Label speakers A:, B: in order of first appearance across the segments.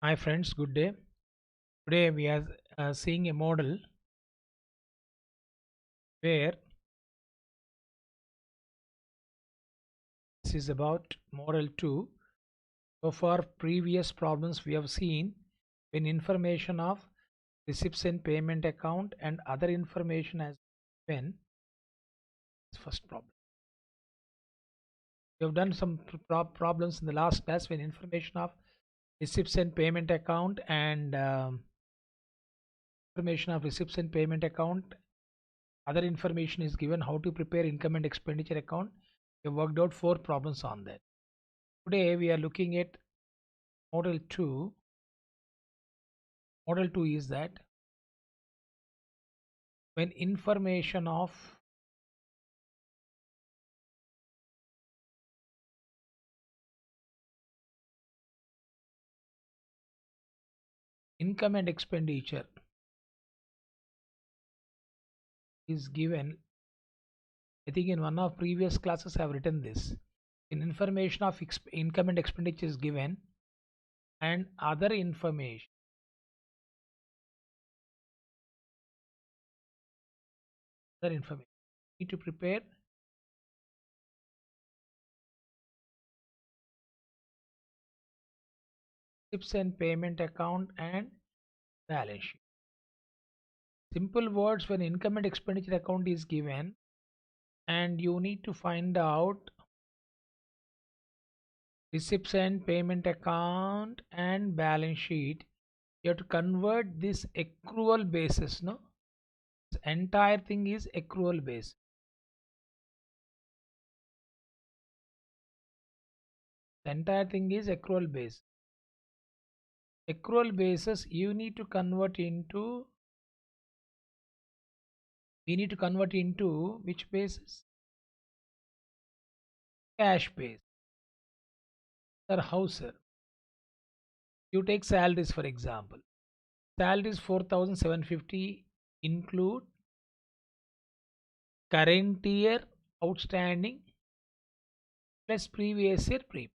A: Hi friends, good day. Today we are seeing a model where this is about model 2. So far previous problems we have seen when information of recipient payment account and other information as when first problem. We have done some problems in the last class when information of recipient payment account and information of recipient payment account other information is given how to prepare income and expenditure account. We have worked out 4 problems on that. Today we are looking at model 2. Model 2 is that when information of income and expenditure is given, I think in one of previous classes I have written this. In information of income and expenditure is given and other information need to prepare tips and payment account and balance sheet. Simple words, when income and expenditure account is given and you need to find out receipts and payment account and balance sheet, you have to convert this accrual basis. No, this entire thing is accrual base. The entire thing is accrual base. Accrual basis you need to convert into, we need to convert into which basis? Cash base. Sir, how sir? You take salaries for example. Salaries 4,750 include current year outstanding plus previous year pre.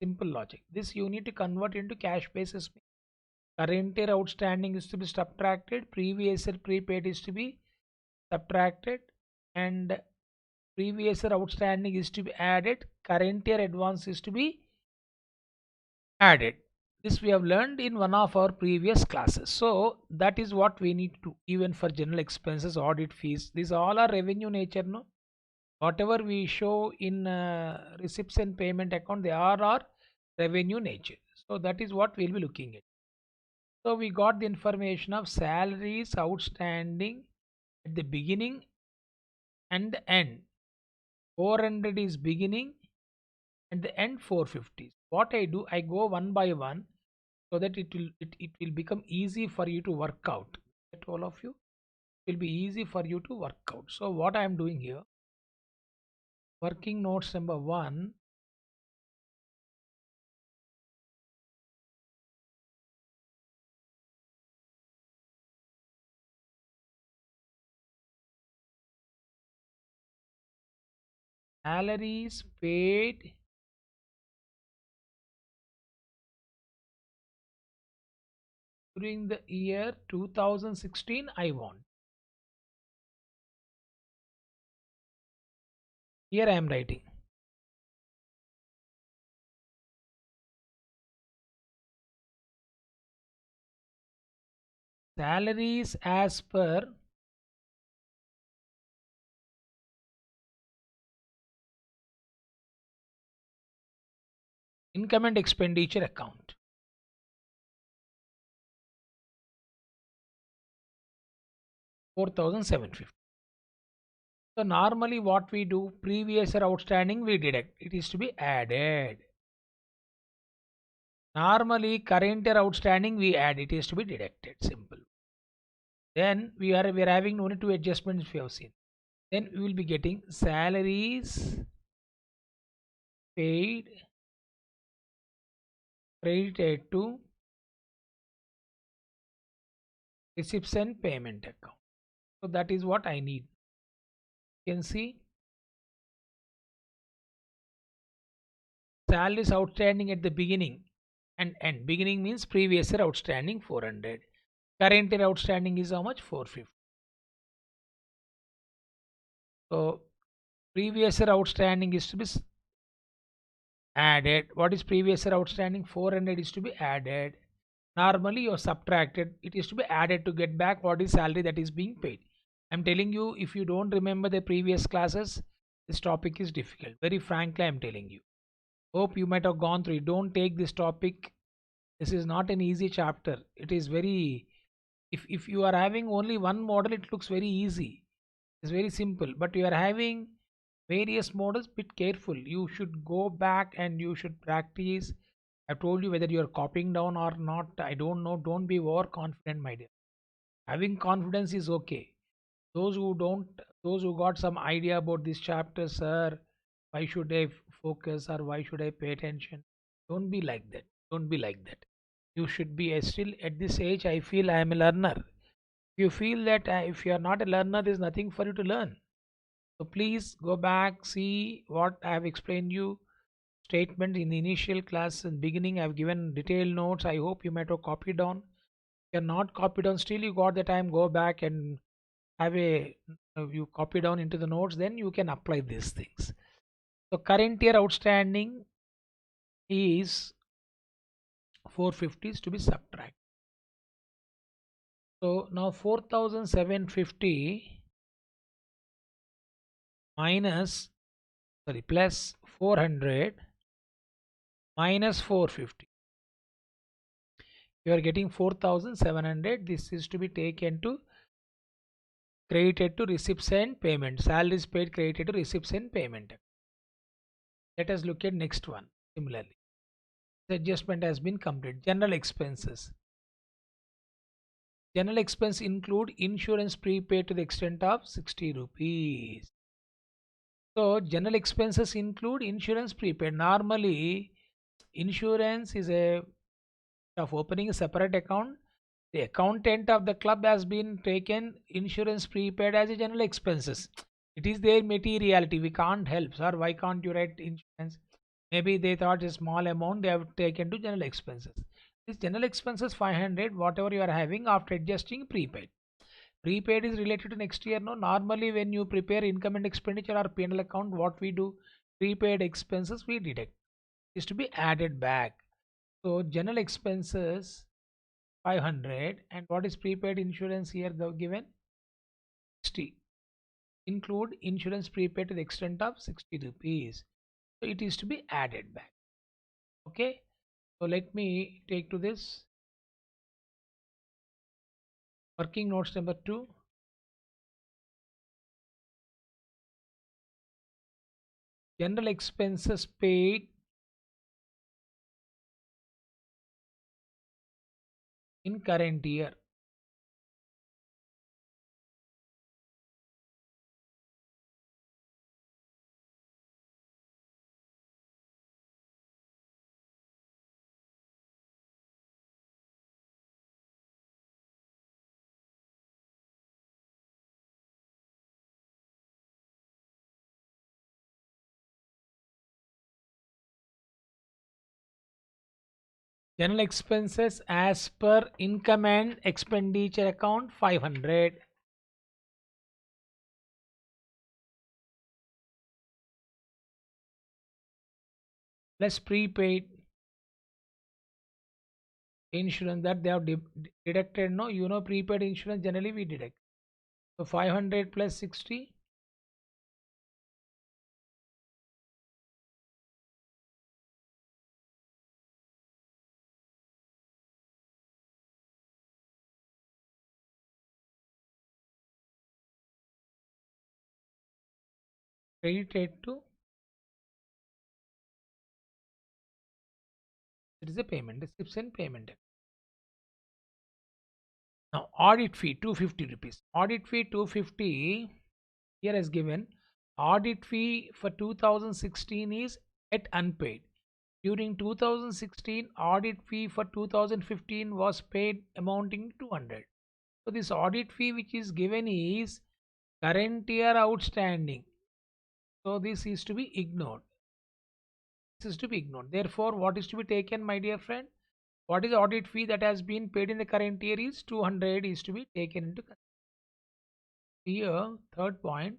A: Simple logic. This you need to convert into cash basis. Current year outstanding is to be subtracted, previous year prepaid is to be subtracted, and previous year outstanding is to be added, current year advance is to be added. This we have learned in one of our previous classes. So that is what we need to, even for general expenses, audit fees, these all are revenue nature. No, whatever we show in receipts and payment account, they are revenue nature. So that is what we'll be looking at. So we got the information of salaries outstanding at the beginning and the end. 400 is beginning and the end 450. What I do, I go one by one so that it will become easy for you to work out. That all of you will be easy for you to work out. So what I am doing here, working notes number 1. Salaries paid during the year 2016 I want. Here I am writing salaries as per income and expenditure account. 4,750. So normally what we do, previous year outstanding we deduct, it is to be added. Normally current year outstanding we add, it is to be deducted. Simple. Then we are having only 2 adjustments we have seen. Then we will be getting salaries paid credited to receipts and payment account. So that is what I need. You can see salaries outstanding at the beginning and end. Beginning means previous year outstanding 400. Current year outstanding is how much? 450. So previous year outstanding is to be added. What is previous year outstanding? 400 is to be added. Normally you're subtracted. It is to be added to get back what is salary that is being paid. I'm telling you, if you don't remember the previous classes, this topic is difficult. Very frankly, I'm telling you. Hope you might have gone through it. Don't take this topic. This is not an easy chapter. It is very, if you are having only one model, it looks very easy. It's very simple. But you are having various models, bit careful. You should go back and you should practice. I've told you whether you're copying down or not. I don't know. Don't be overconfident, my dear. Having confidence is okay. Those who don't, those who got some idea about this chapter, sir, why should I focus or why should I pay attention? Don't be like that. Don't be like that. You should be still at this age. I feel I am a learner. If you feel that if you are not a learner, there is nothing for you to learn. So please go back, see what I have explained you. Statement in the initial class in beginning. I have given detailed notes. I hope you might have copied down. If you are not copied down, still you got the time. Go back and have a you copy down into the notes. Then you can apply these things. So current year outstanding is 450 is to be subtracted. So now 4750 minus plus 400 minus 450. You are getting 4700. This is to be taken to credited to receipts and payment. Salaries paid credited to receipts and payment. Let us look at next one. Similarly, the adjustment has been completed. General expenses. General expense include insurance prepaid to the extent of 60 rupees. So general expenses include insurance prepaid. Normally, insurance is a of opening a separate account. The accountant of the club has been taken insurance prepaid as a general expenses. It is their materiality. We can't help, sir. Why can't you write insurance? Maybe they thought a small amount they have taken to general expenses. This general expenses 500, whatever you are having after adjusting prepaid. Prepaid is related to next year. No, normally when you prepare income and expenditure or P&L account, what we do, prepaid expenses we deduct is to be added back. So general expenses 500 and what is prepaid insurance here given 60. Include insurance prepaid to the extent of 60 rupees. So it is to be added back. Okay. So let me take to this working notes number 2. General expenses paid in current year. General expenses as per income and expenditure account 500 plus prepaid insurance that they have deducted. No, you know prepaid insurance generally we deduct. So 500 plus 60 credited to it is a payment description payment. Now audit fee 250 rupees. Audit fee 250 here is given. Audit fee for 2016 is yet unpaid. During 2016, audit fee for 2015 was paid amounting to 200. So this audit fee which is given is current year outstanding. So this is to be ignored. This is to be ignored. Therefore, what is to be taken, my dear friend? What is the audit fee that has been paid in the current year is 200 is to be taken into consideration. Here, third point,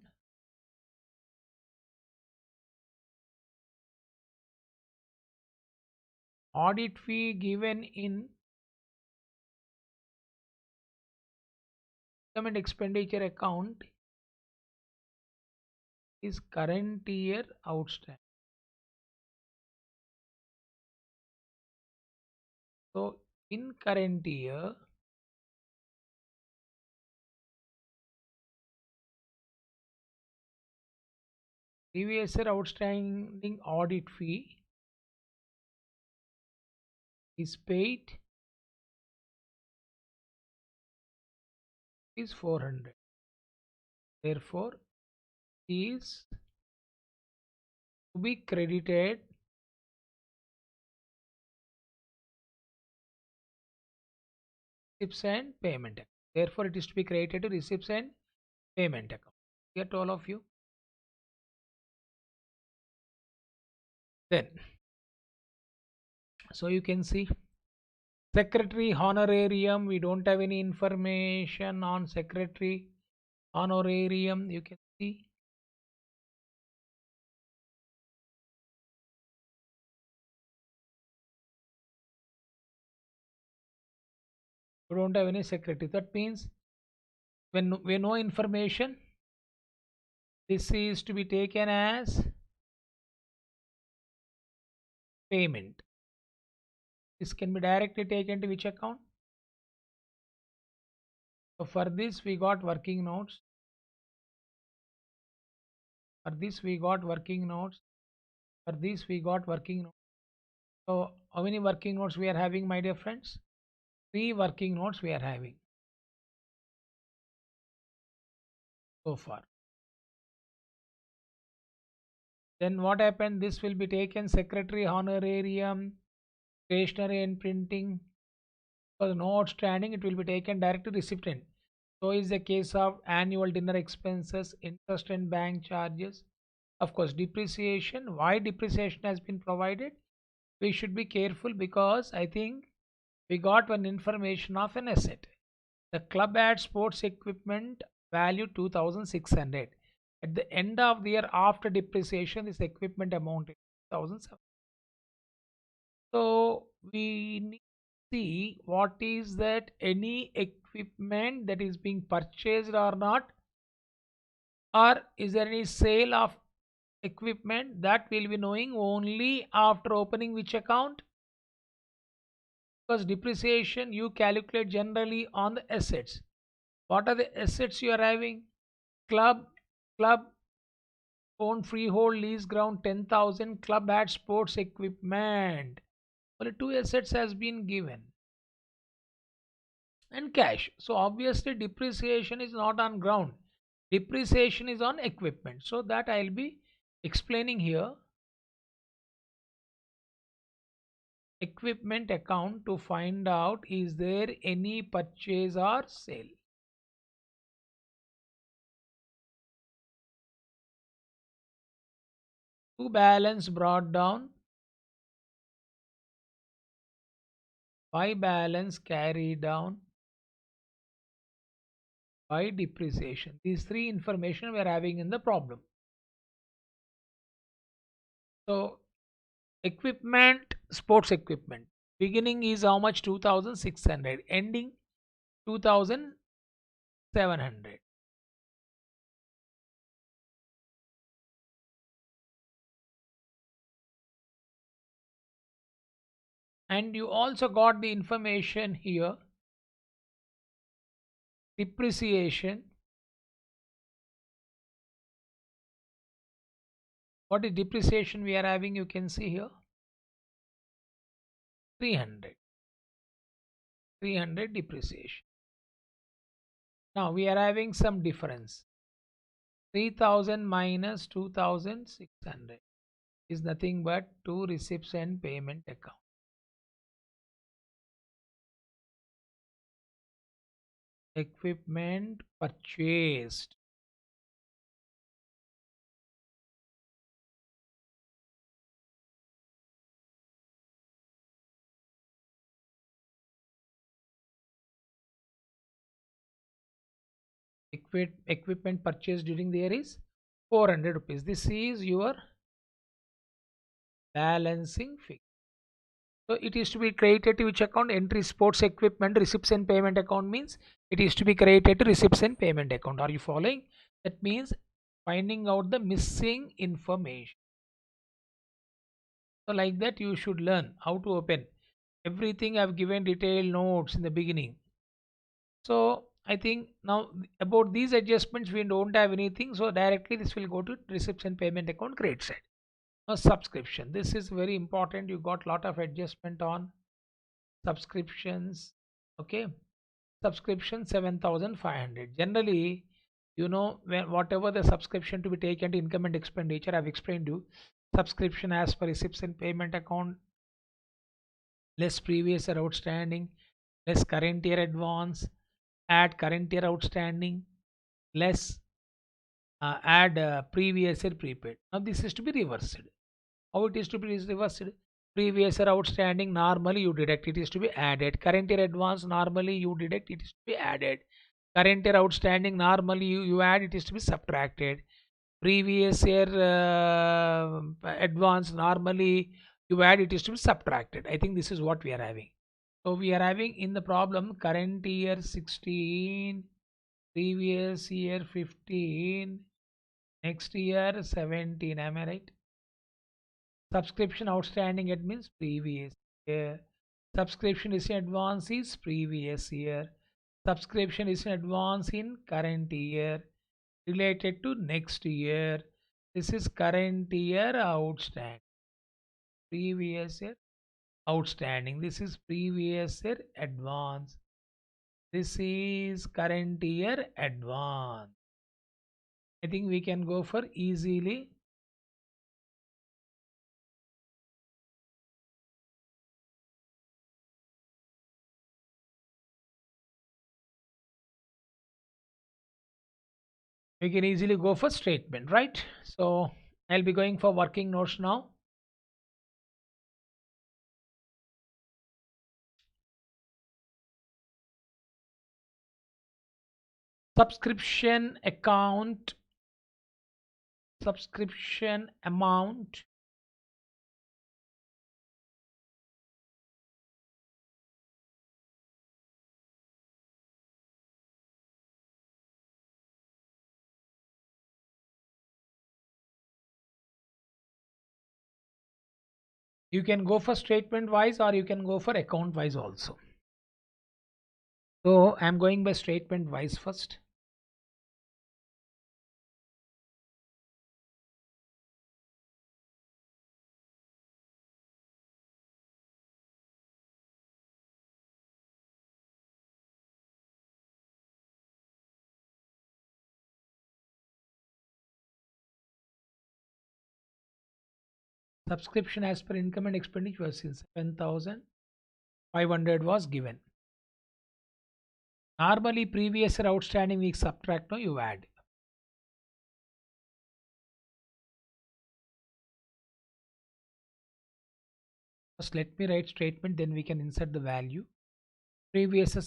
A: audit fee given in income and expenditure account is current year outstanding. So in current year, previous year outstanding audit fee is paid is 400. Therefore, is to be credited receipts and payment account. Therefore, it is to be credited to receipts and payment account. Get all of you. Then, so you can see secretary honorarium. We don't have any information on secretary honorarium. You can see. We don't have any secretary. That means when we know information, this is to be taken as payment. This can be directly taken to which account? So for this we got working notes. For this we got working notes. For this we got working notes. So how many working notes we are having, my dear friends? 3 working notes we are having so far. Then what happened? This will be taken secretary honorarium, stationery and printing. For no outstanding, it will be taken direct to recipient. So is the case of annual dinner expenses, interest and bank charges. Of course, depreciation. Why depreciation has been provided? We should be careful because I think we got one information of an asset. The club had sports equipment value 2600. At the end of the year after depreciation, this equipment amounted to 2007. So we need to see what is that any equipment that is being purchased or not, or is there any sale of equipment, that will be knowing only after opening which account, because depreciation you calculate generally on the assets. What are the assets you are having? Club own freehold lease ground 10,000. Club had sports equipment. Only 2 assets has been given. And cash. So obviously depreciation is not on ground. Depreciation is on equipment. So that I'll be explaining here. Equipment account to find out is there any purchase or sale. To balance brought down by balance carried down by depreciation. These 3 information we are having in the problem. So equipment, sports equipment. Beginning is how much? 2600. Ending 2700. And you also got the information here. Depreciation. What is depreciation we are having? You can see here 300. 300 depreciation. Now we are having some difference. 3000 minus 2600 is nothing but 2 receipts and payment account. Equipment purchased. equipment purchased during the year is 400 rupees. This is your balancing figure. So it is to be credited to which account? Entry sports equipment receipts and payment account means it is to be credited to receipts and payment account. Are you following? That means finding out the missing information. So like that you should learn how to open. Everything I've given detailed notes in the beginning. So I think now about these adjustments we don't have anything. So directly this will go to receipts and payment account credit side. Now subscription. This is very important. You got lot of adjustment on subscriptions. Okay, subscription 7,500. Generally, when whatever the subscription to be taken to income and expenditure, I've explained you. Subscription as per receipts and payment account, less previous year outstanding, less current year advance, add current year outstanding, less add previous year prepaid. Now this is to be reversed. How it is to be reversed? Previous year outstanding, normally you deduct, it is to be added. Current year advance, normally you deduct, it is to be added. Current year outstanding, normally you add, it is to be subtracted. Previous year advance, normally you add, it is to be subtracted. I think this is what we are having. So we are having in the problem current year 16, previous year 15, next year 17. Am I right? Subscription outstanding, it means previous year. Subscription is in advance is previous year. Subscription is in advance in current year related to next year. This is current year outstanding. Previous year outstanding. This is previous year advance. This is current year advance. I think we can go for easily. We can easily go for statement, right? So I'll be going for working notes now. Subscription account, subscription amount, you can go for statement wise or you can go for account wise also. So I'm going by statement wise first. Subscription as per income and expenditure was 7,500 was given. Normally previous year outstanding we subtract, no, you add. First let me write statement, then we can insert the value. Previous year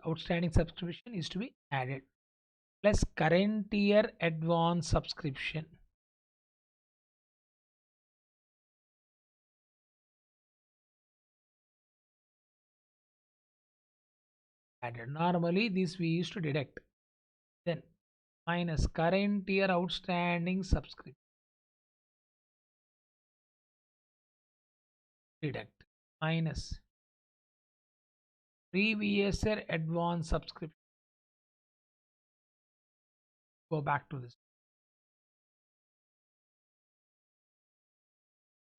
A: outstanding subscription is to be added plus current year advance subscription. Added. Normally this we used to deduct. Then minus current year outstanding subscription. Deduct. Minus previous year advance subscription. Go back to this.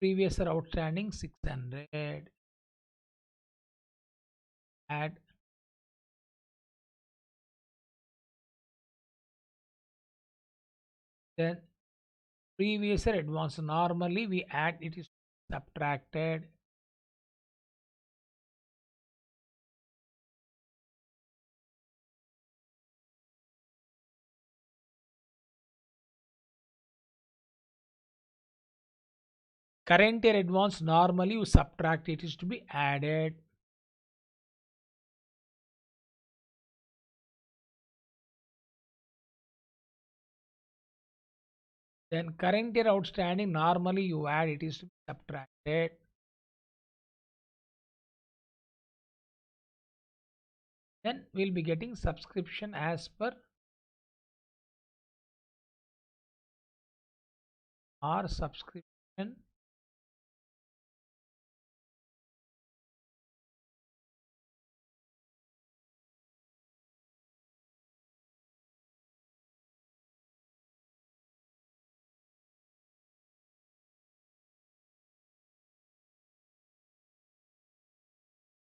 A: Previous year outstanding 600. Add. Then previous year advance, normally we add, it is subtracted. Current year advance, normally you subtract, it is to be added. Then current year outstanding, normally you add, it is to be subtracted. Then we'll be getting subscription as per our subscription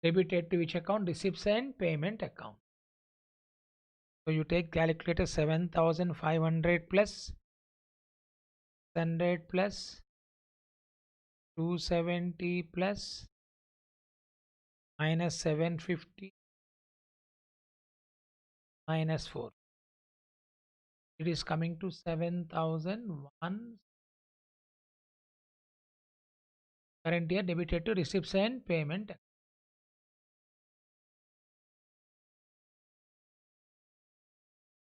A: debited to which account? Receipts and payment account. So you take calculator, 7,500 plus 100 plus 270 plus minus 750 minus 4. It is coming to 7,001 current year debited to receipts and payment.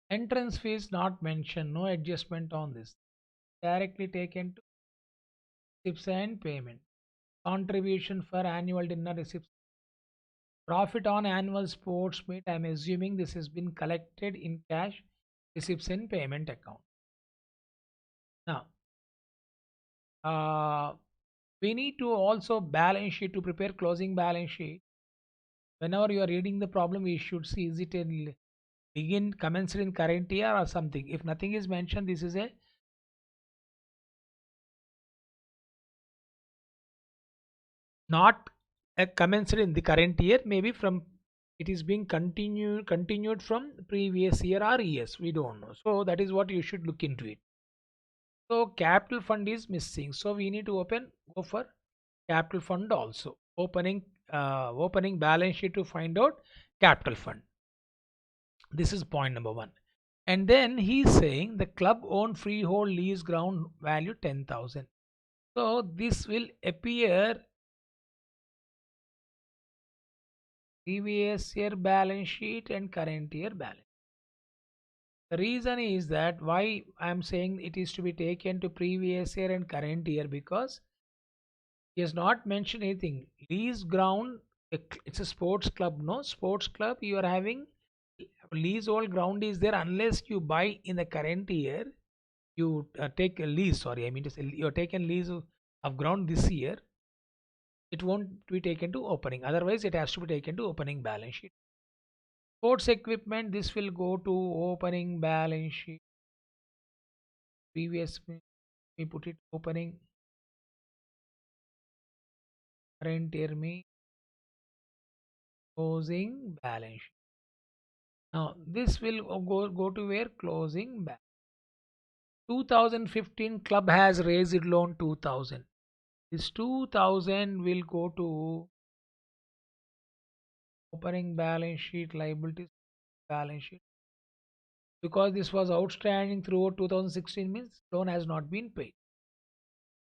A: Entrance fees not mentioned, no adjustment on this. Directly taken to receipts and payment. Contribution for annual dinner receipts. Profit on annual sports meet. I am assuming this has been collected in cash, receipts and payment account. Now, we need to also balance sheet to prepare closing balance sheet. Whenever you are reading the problem, we should see, is it in begin commenced in current year or something. If nothing is mentioned, this is a not a commenced in the current year, maybe from it is being continued from previous year or years, we don't know. So that is what you should look into it. So capital fund is missing, so we need to go for capital fund also, opening balance sheet to find out capital fund. This is point number one. And then he's saying the club owned freehold lease ground value 10,000. So this will appear previous year balance sheet and current year balance. The reason is that why I'm saying it is to be taken to previous year and current year, because he has not mentioned anything. Lease ground, it's a sports club, no? Sports club, you are having leasehold ground is there unless you buy in the current year. You take a lease, sorry, I mean to say you're taken lease of ground this year, it won't be taken to opening. Otherwise, it has to be taken to opening balance sheet. Sports equipment, this will go to opening balance sheet. Previous, we put it opening current year, me closing balance sheet. Now this will go to where? Closing balance. 2015 club has raised loan 2000. This 2000 will go to opening balance sheet, liabilities balance sheet, because this was outstanding throughout 2016, means loan has not been paid.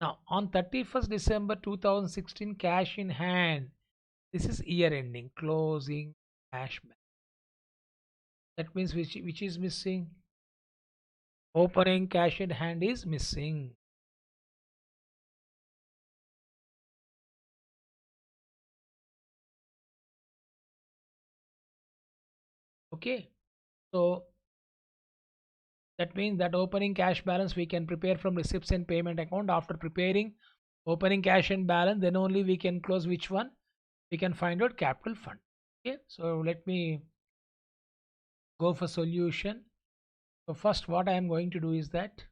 A: Now on 31st December 2016, cash in hand, this is year ending, closing cash balance. That means which is missing? Opening cash in hand is missing. Okay, so that means that opening cash balance we can prepare from receipts and payment account. After preparing opening cash and balance, then only we can close which one? We can find out capital fund. Okay, so let me go for solution. So first what I am going to do is that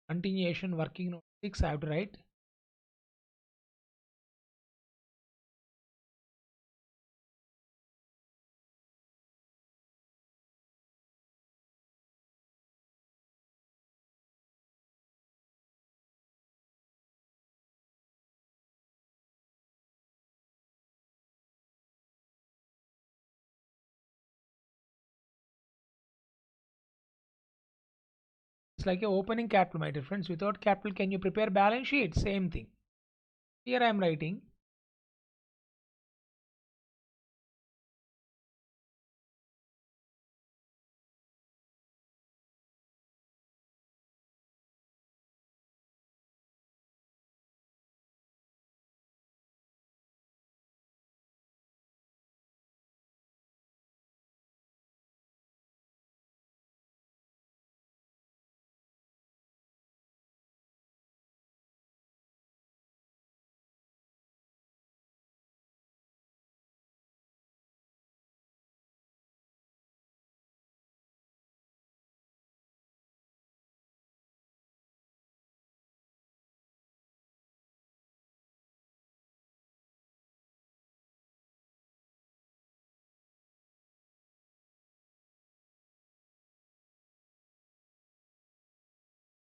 A: continuation working note 6 I have to write. It's like a opening capital, my dear friends. Without capital, can you prepare balance sheet? Same thing. Here I am writing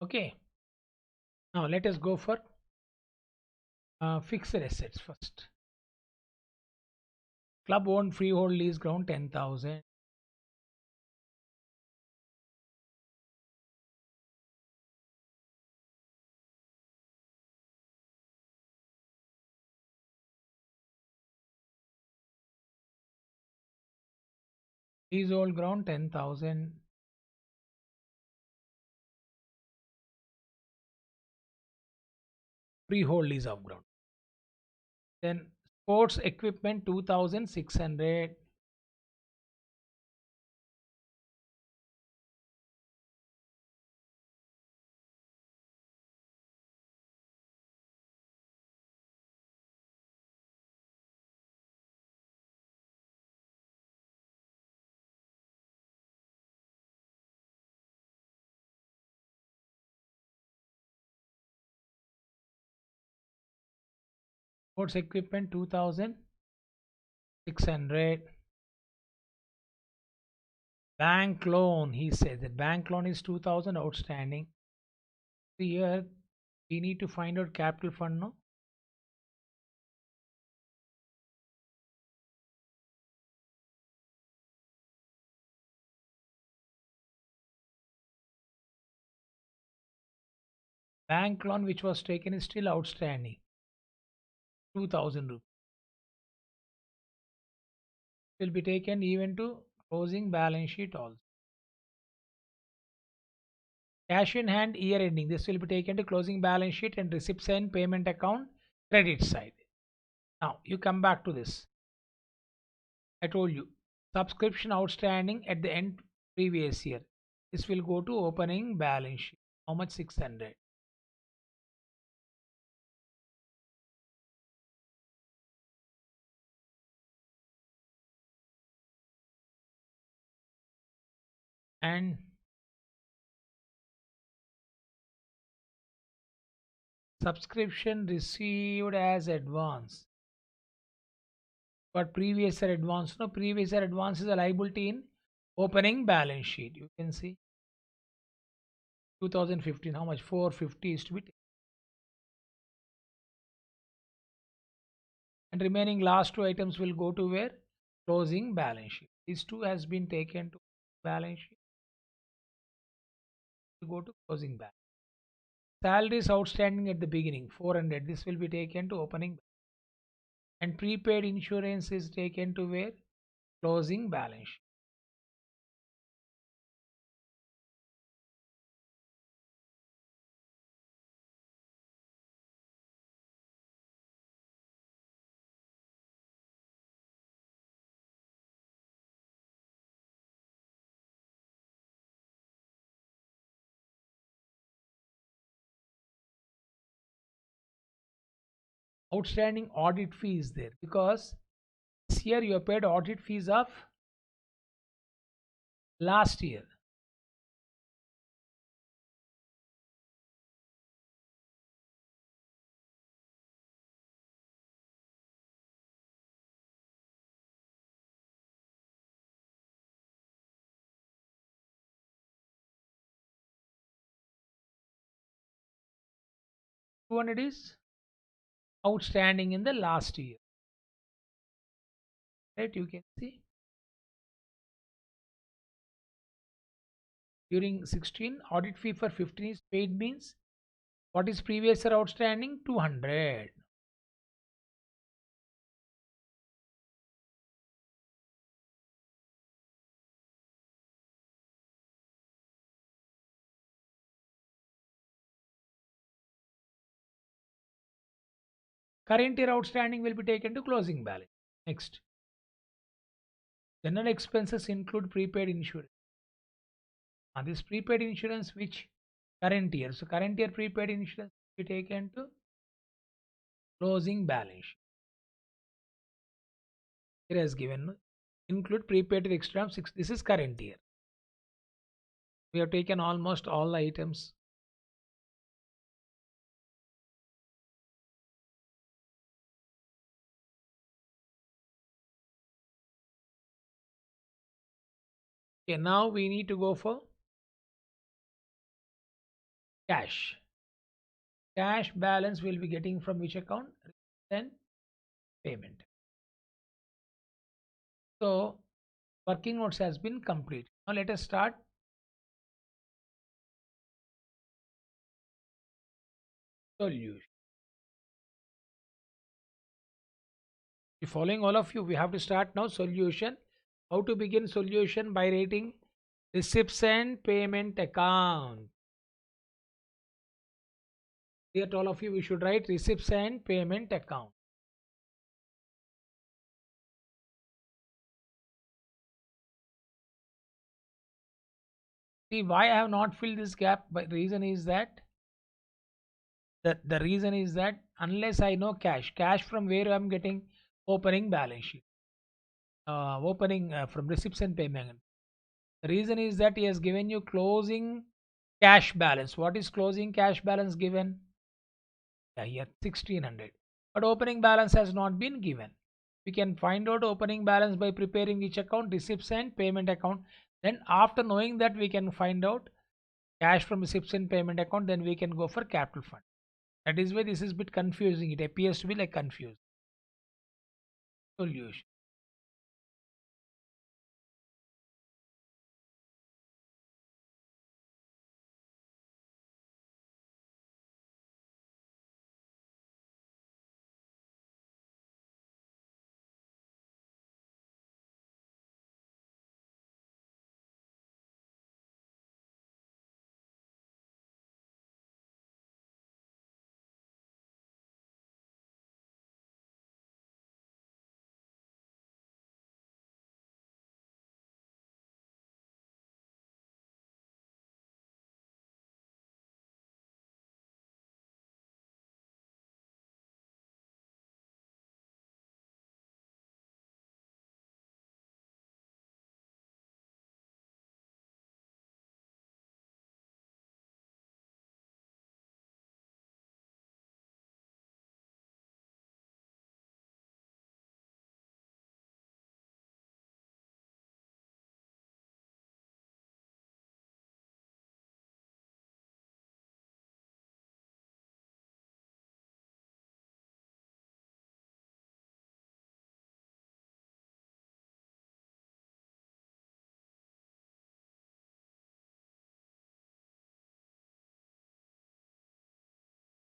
A: Okay, now let us go for fixed assets first. Club owned freehold lease ground 10,000. Leasehold ground 10,000. Freehold lease of ground. Then sports equipment 2,600. Sports equipment 2,600. Bank loan, he says that bank loan is 2,000 outstanding. Here we need to find out capital fund, no? Bank loan which was taken is still outstanding, 2,000 rupees. Will be taken even to closing balance sheet also. Cash in hand year ending, this will be taken to closing balance sheet and receipts and payment account credit side. Now you come back to this. I told you subscription outstanding at the end previous year. This will go to opening balance sheet. How much? 600. And subscription received as advance. But previous year advance, no, previous year advance is a liability in opening balance sheet. You can see 2015, how much? 450 is to be taken. And remaining last two items will go to where? Closing balance sheet. These two has been taken to balance sheet to go to closing balance. Salaries outstanding at the beginning 400. This will be taken to opening. And prepaid insurance is taken to where? Closing balance sheet. Outstanding audit fee is there because this year you have paid audit fees of last year. $200 is outstanding in the last year. Right? You can see during 16 audit fee for 15 is paid means what is previous year outstanding? 200. Current year outstanding will be taken to closing balance. Next, general expenses include prepaid insurance. This prepaid insurance which current year. So current year prepaid insurance will be taken to closing balance. Here has given include prepaid extra 6. This is current year. We have taken almost all the items. Okay, now we need to go for Cash. Cash balance will be getting from which account? Then payment. So working notes has been complete. Now let us start solution. The following all of you, we have to start now solution. How to begin solution? By writing receipts and payment account. Here all of you, we should write receipts and payment account. See why I have not filled this gap. But reason is that the reason is that unless I know cash from where I'm getting opening balance sheet, opening from receipts and payment. The reason is that he has given you closing cash balance. What is closing cash balance given? Yeah, here 1600. But opening balance has not been given. We can find out opening balance by preparing which account? Receipts and payment account. Then after knowing that, we can find out cash from receipts and payment account. Then we can go for capital fund. That is why this is a bit confusing. It appears to be like confused. Solution.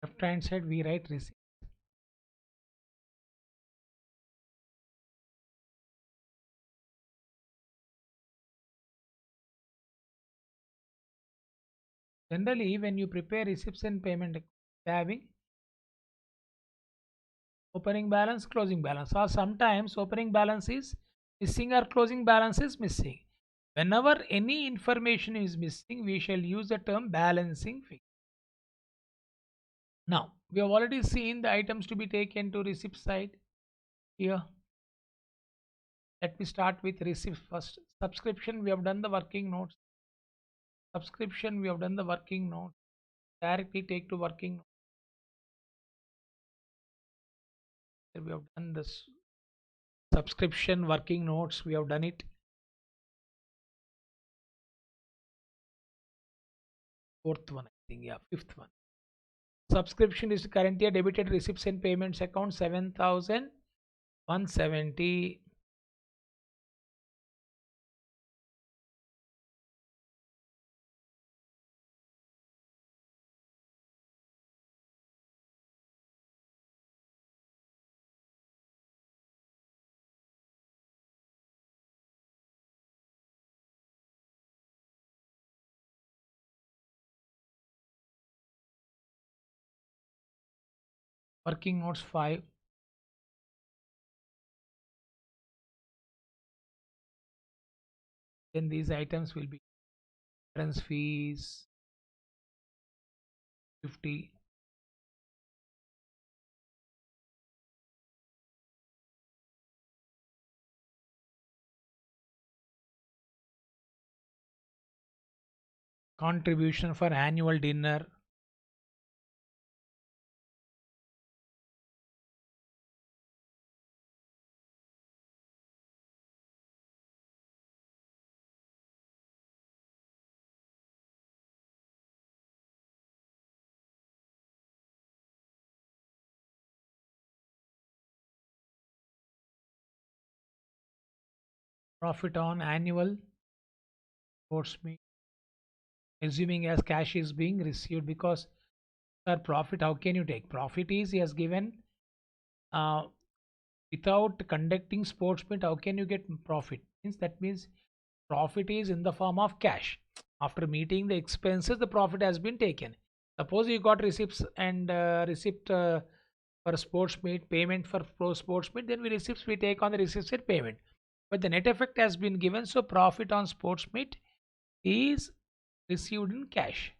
A: Left hand side we write receipt. Generally, when you prepare receipts and payment, having opening balance, closing balance, or sometimes opening balance is missing or closing balance is missing. Whenever any information is missing, we shall use the term balancing figure. Now, we have already seen the items to be taken to receipt side here. Let me start with receipt first. Subscription, we have done the working notes. Subscription, we have done the working note. Directly take to working note. We have done this subscription working notes. We have done it. Fourth one, I think. Yeah, fifth one. Subscription is current year debited receipts and payments account 7,170. Working notes 5. Then these items will be entrance fees 50. Contribution for annual dinner. Profit on annual sports meet, assuming as cash is being received, because sir, profit, how can you take profit? Is he has given uh, without conducting sports meet, how can you get profit? Means that means profit is in the form of cash. After meeting the expenses, the profit has been taken. Suppose you got receipts and receipt for sports meet, payment for pro sports meet, then we take on the receipts and payment. But the net effect has been given, so profit on sports meet is received in cash.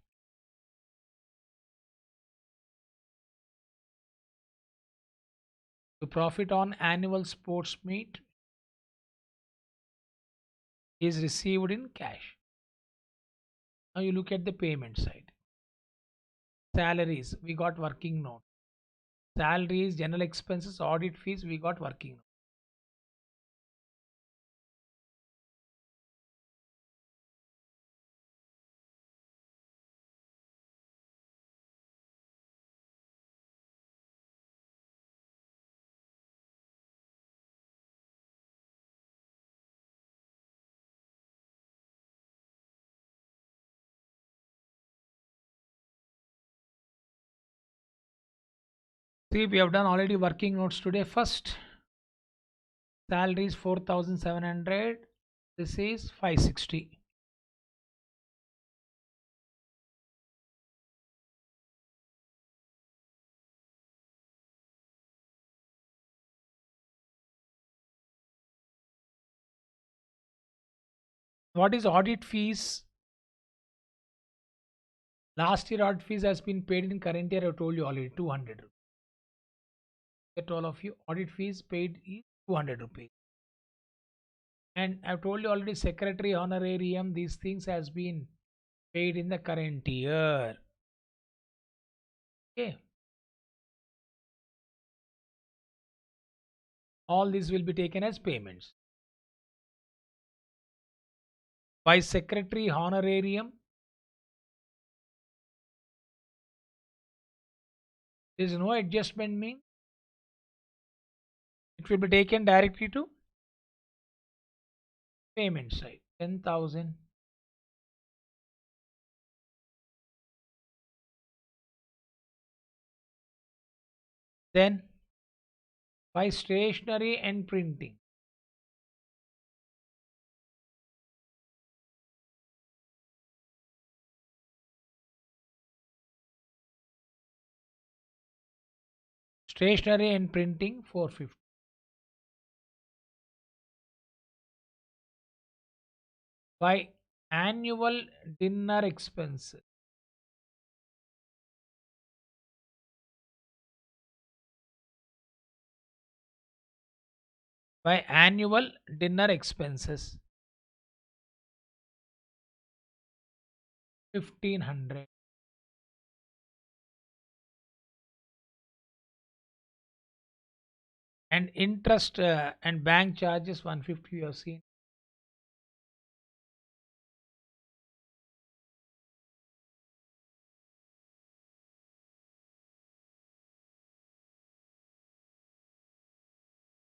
A: The profit on annual sports meet is received in cash. Now you look at the payment side. Salaries, we got working note. Salaries, general expenses, audit fees, we got working note. See, we have done already working notes today. First, salary is 4,700. This is 560. What is audit fees? Last year audit fees has been paid in current year. I told you already 200. Get all of you, audit fees paid is 200 rupees. And I've told you already, secretary honorarium, these things has been paid in the current year. Okay. All these will be taken as payments. By secretary honorarium, there is no adjustment mean. It will be taken directly to payment side. 10,000. Then by stationery and printing. Stationery and printing 450. By annual dinner expenses. By annual dinner expenses 1500. And interest and bank charges 150 you have seen.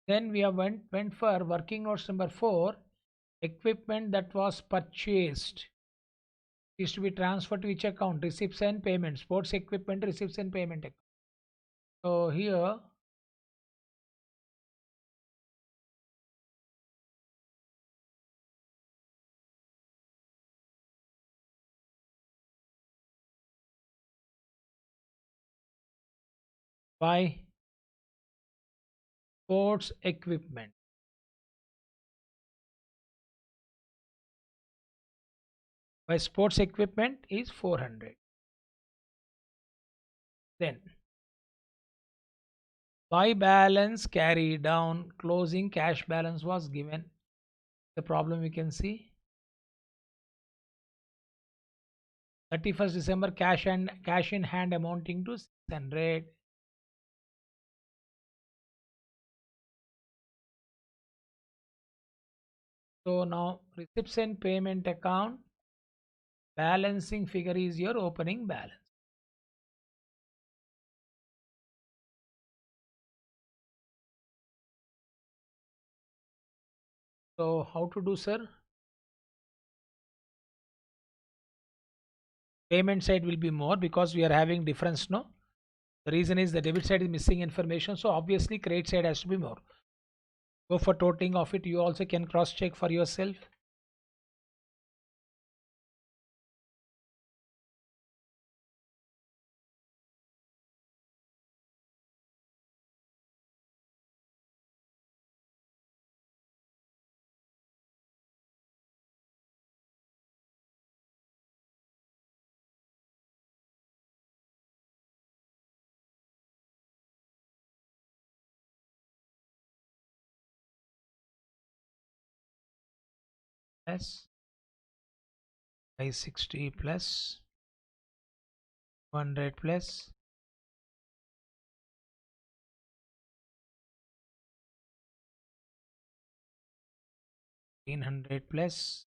A: Then we have went for working notes number 4. Equipment that was purchased is to be transferred to which account? Receipts and payment. Sports equipment, receipts and payment account. So here by sports equipment. By sports equipment is 400. Then by balance carry down, closing cash balance was given. The problem we can see 31st December cash in hand amounting to 600. So now receipts and payment account balancing figure is your opening balance. So how to do, sir? Payment side will be more because we are having difference, no? The reason is the debit side is missing information, so obviously credit side has to be more. Go for totaling of it. You also can cross check for yourself. Plus 560 plus 100 plus 1500 plus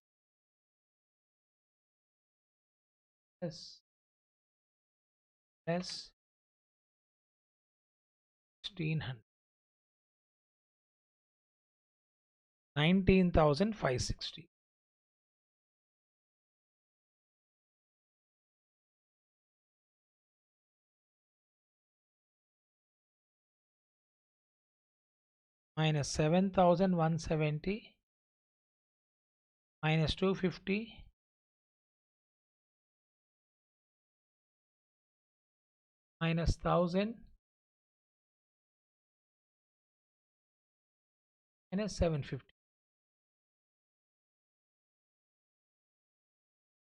A: plus 1600, 19,560 minus 7,170 minus 250 minus 1000 minus 750.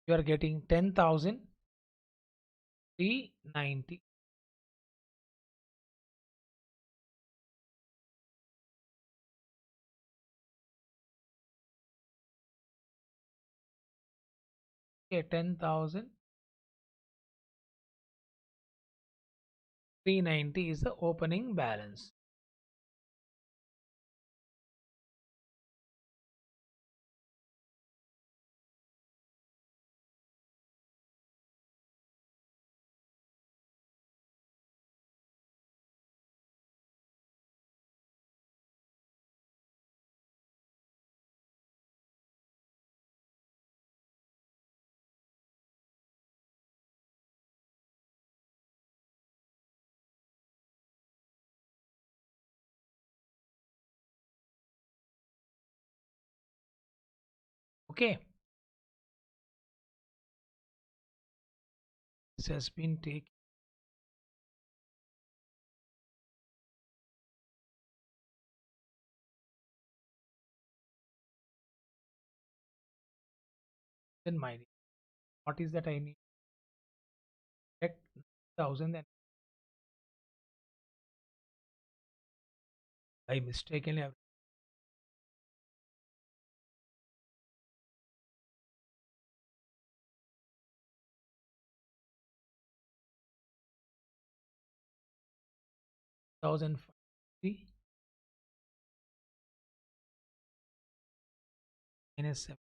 A: You are getting 10,390. Okay, 10,390 is the opening balance. Okay, this has been taken. Then my what is that I need? Get 1000 and I mistakenly have 1050 minus 70.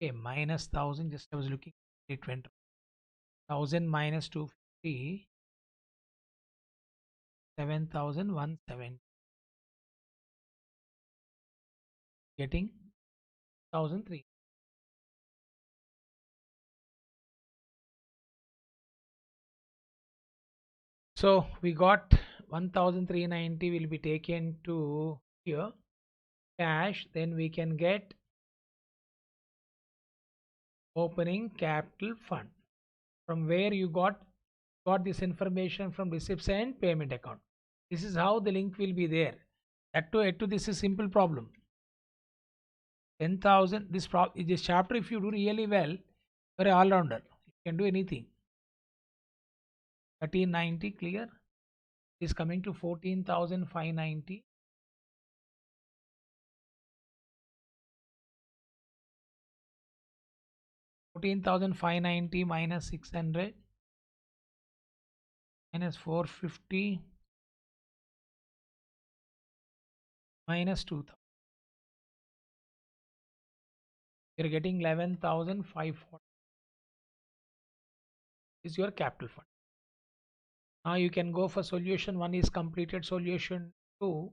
A: Okay, minus 1000. Just I was looking at it went 1000 minus 250, 7,170. Getting 1003. So we got 1,390 will be taken to here cash. Then we can get opening capital fund. From where you got this information from receipts and payment account. This is how the link will be there. At to this is simple problem. 10,000. This chapter, if you do really well, you're an all-rounder. You can do anything. 1390 clear is coming to 14,590. 14,590 minus 600 minus 450 minus 2,000. You're getting 11,540 is your capital fund. Now you can go for solution 1 is completed, solution 2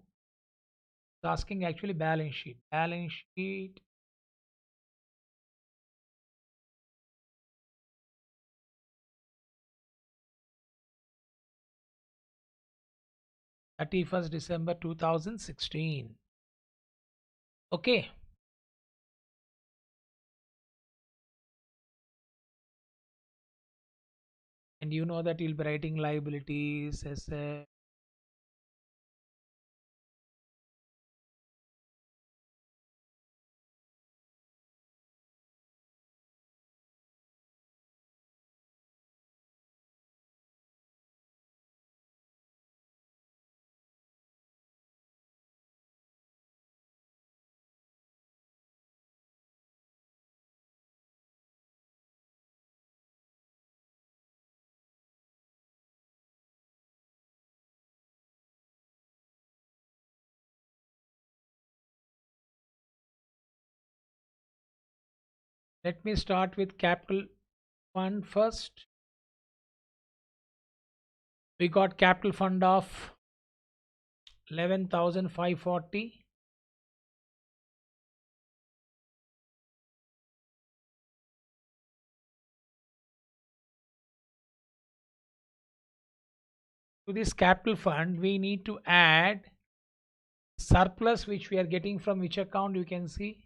A: It's asking actually balance sheet. Balance sheet. 31st December 2016. Okay. And you know that you'll be writing liabilities as a let me start with capital fund first. We got capital fund of 11,540. To this capital fund, we need to add surplus which we are getting from which account. You can see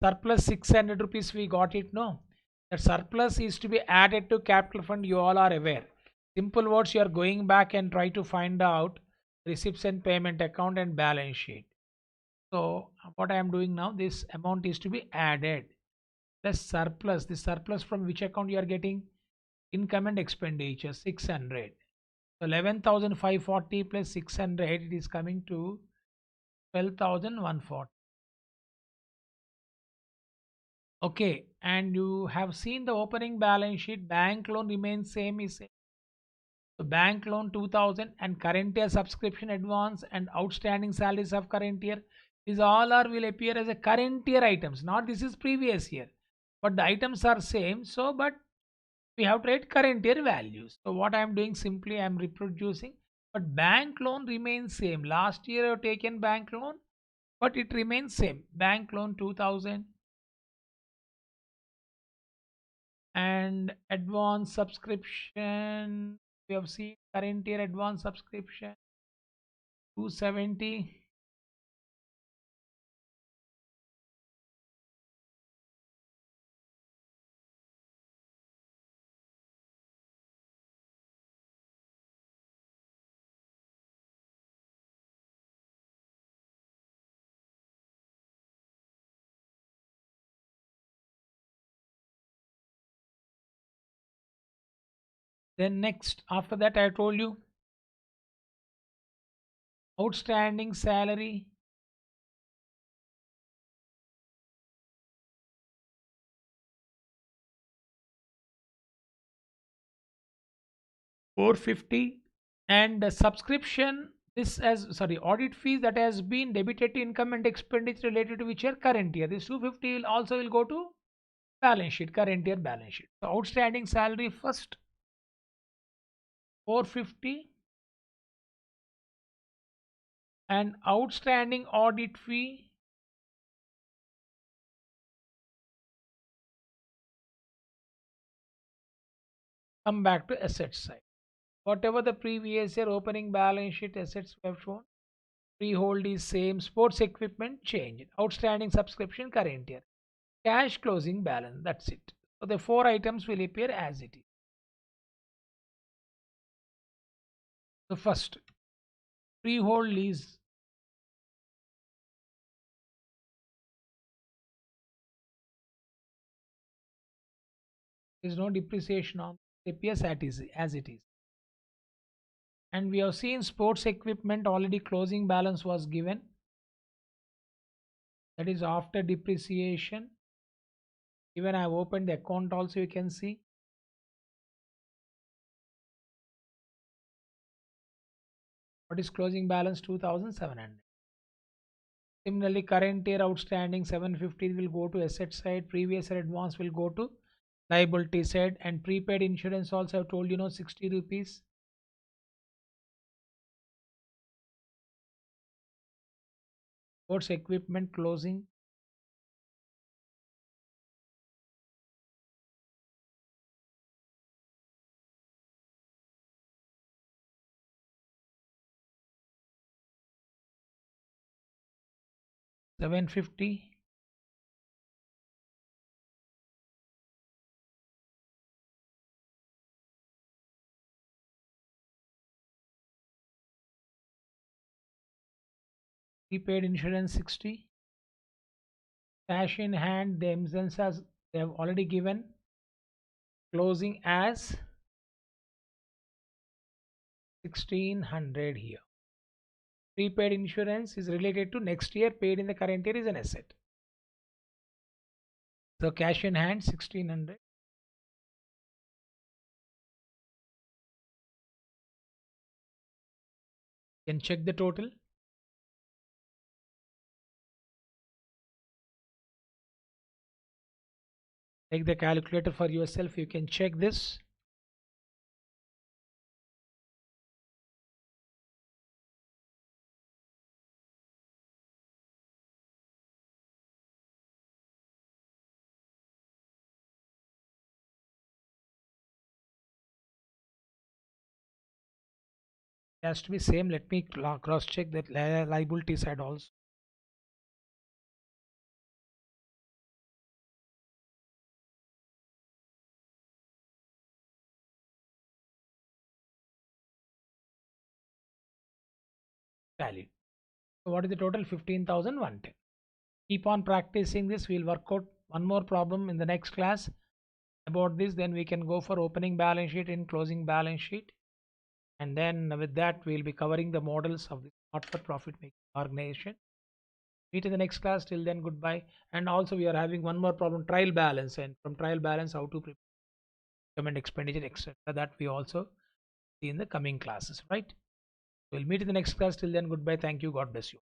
A: surplus 600 rupees we got it. No, that surplus is to be added to capital fund. You all are aware. Simple words, you are going back and try to find out receipts and payment account and balance sheet. So what I am doing now, this amount is to be added plus surplus. The surplus from which account you are getting? Income and expenditure 600. So 11,540 plus 600, it is coming to 12,140. Okay, and you have seen the opening balance sheet. Bank loan remains same, is same. So bank loan 2000 and current year subscription advance and outstanding salaries of current year. These all are will appear as a current year items. Not this is previous year, but the items are same. So, but we have to write current year values. So what I am doing, simply I am reproducing, but bank loan remains same. Last year I have taken bank loan, but it remains same. Bank loan 2000 and advance subscription. We have seen current year advance subscription 270. Then next, after that, I told you outstanding salary 450 and the subscription, this as sorry, audit fees that has been debited to income and expenditure related to which year? Current year. This 250 will also will go to balance sheet, current year balance sheet. So outstanding salary first 450 and outstanding audit fee come back to asset side. Whatever the previous year opening balance sheet assets we have shown, freehold is same, sports equipment changed, outstanding subscription current year, cash closing balance, that's it. So the four items will appear as it is. The first, freehold lease is no depreciation on, it appears as it is. And we have seen sports equipment already closing balance was given, that is after depreciation. Even I have opened the account also, you can see what is closing balance 2700. Similarly, current year outstanding 750 will go to asset side, previous year advance will go to liability side, and prepaid insurance also I've told you know 60 rupees. Sports equipment closing 750. Prepaid insurance 60. Cash in hand themselves as they have already given closing as 1600 here. Prepaid insurance is related to next year, paid in the current year is an asset. So cash in hand 1600. You can check the total. Take the calculator for yourself. You can check this. It has to be same. Let me cross check that liability side also. Valid. So what is the total? 15,110. Keep on practicing this. We'll work out one more problem in the next class about this. Then we can go for opening balance sheet and closing balance sheet. And then with that, we'll be covering the models of the not for profit making organization. Meet in the next class. Till then, goodbye. And also, we are having one more problem, trial balance. And from trial balance, how to prepare government expenditure, etc. That we also see in the coming classes, right? We'll meet in the next class. Till then, goodbye. Thank you. God bless you.